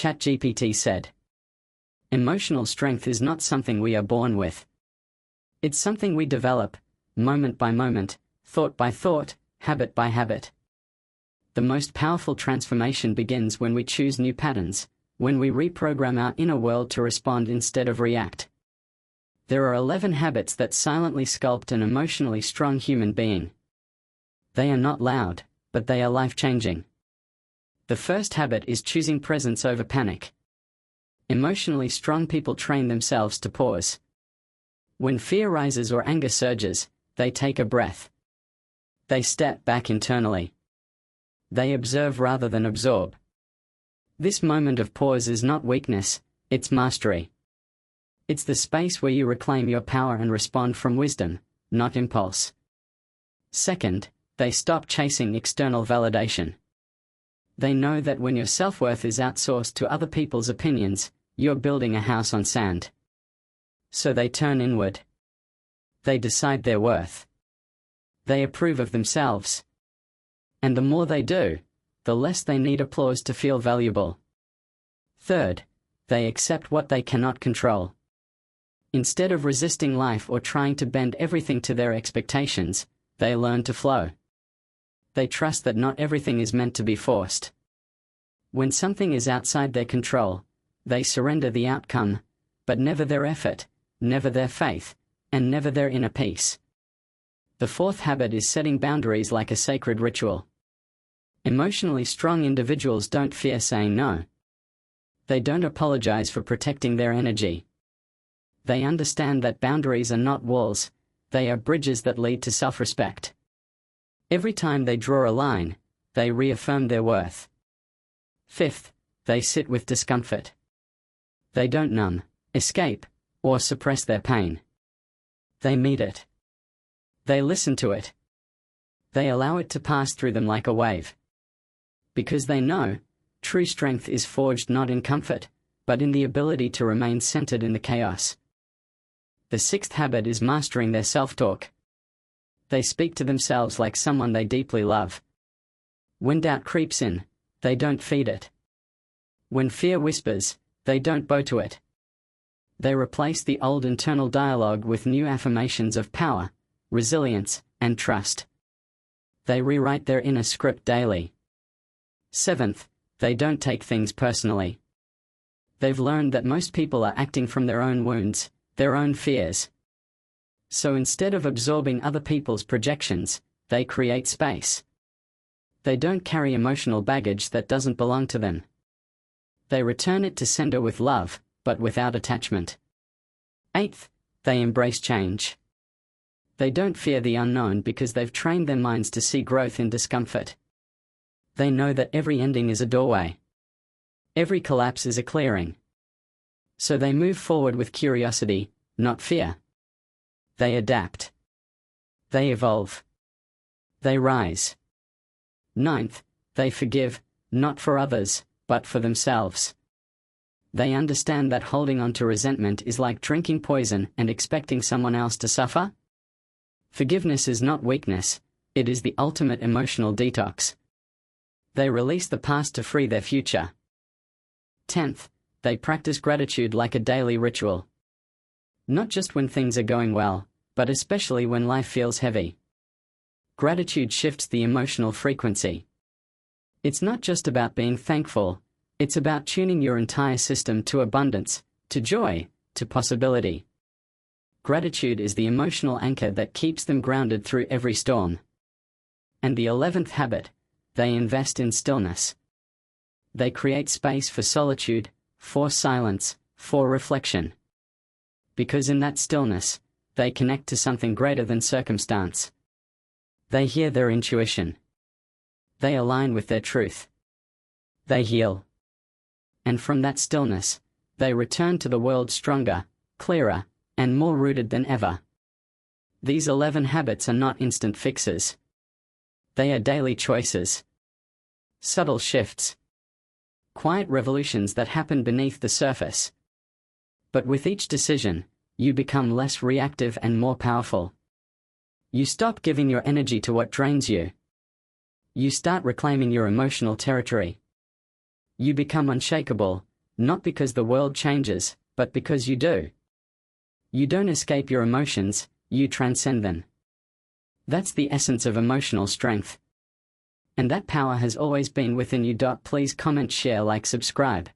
ChatGPT said. Emotional strength is not something we are born with. It's something we develop, moment by moment, thought by thought, habit by habit. The most powerful transformation begins when we choose new patterns, when we reprogram our inner world to respond instead of react. There are 11 habits that silently sculpt an emotionally strong human being. They are not loud, but they are life-changing. The first habit is choosing presence over panic. Emotionally strong people train themselves to pause. When fear rises or anger surges, they take a breath. They step back internally. They observe rather than absorb. This moment of pause is not weakness, it's mastery. It's the space where you reclaim your power and respond from wisdom, not impulse. Second, they stop chasing external validation. They know that when your self-worth is outsourced to other people's opinions, you're building a house on sand. So they turn inward. They decide their worth. They approve of themselves. And the more they do, the less they need applause to feel valuable. Third, they accept what they cannot control. Instead of resisting life or trying to bend everything to their expectations, they learn to flow. They trust that not everything is meant to be forced. When something is outside their control, they surrender the outcome, but never their effort, never their faith, and never their inner peace. The fourth habit is setting boundaries like a sacred ritual. Emotionally strong individuals don't fear saying no. They don't apologize for protecting their energy. They understand that boundaries are not walls, they are bridges that lead to self-respect. Every time they draw a line, they reaffirm their worth. Fifth, they sit with discomfort. They don't numb, escape, or suppress their pain. They meet it. They listen to it. They allow it to pass through them like a wave. Because they know, true strength is forged not in comfort, but in the ability to remain centered in the chaos. The sixth habit is mastering their self-talk. They speak to themselves like someone they deeply love. When doubt creeps in, they don't feed it. When fear whispers, they don't bow to it. They replace the old internal dialogue with new affirmations of power, resilience, and trust. They rewrite their inner script daily. Seventh, they don't take things personally. They've learned that most people are acting from their own wounds, their own fears. So instead of absorbing other people's projections, they create space. They don't carry emotional baggage that doesn't belong to them. They return it to sender with love, but without attachment. Eighth, they embrace change. They don't fear the unknown because they've trained their minds to see growth in discomfort. They know that every ending is a doorway. Every collapse is a clearing. So they move forward with curiosity, not fear. They adapt. They evolve. They rise. Ninth, they forgive, not for others, but for themselves. They understand that holding on to resentment is like drinking poison and expecting someone else to suffer. Forgiveness is not weakness, it is the ultimate emotional detox. They release the past to free their future. 10th, they practice gratitude like a daily ritual. Not just when things are going well, but especially when life feels heavy. Gratitude shifts the emotional frequency. It's not just about being thankful, it's about tuning your entire system to abundance, to joy, to possibility. Gratitude is the emotional anchor that keeps them grounded through every storm. And the 11th habit, they invest in stillness. They create space for solitude, for silence, for reflection. Because in that stillness, they connect to something greater than circumstance. They hear their intuition. They align with their truth. They heal. And from that stillness, they return to the world stronger, clearer, and more rooted than ever. These 11 habits are not instant fixes. They are daily choices. Subtle shifts. Quiet revolutions that happen beneath the surface. But with each decision, you become less reactive and more powerful. You stop giving your energy to what drains you. You start reclaiming your emotional territory. You become unshakable, not because the world changes, but because you do. You don't escape your emotions, you transcend them. That's the essence of emotional strength. And that power has always been within you. Please comment, share, like, subscribe.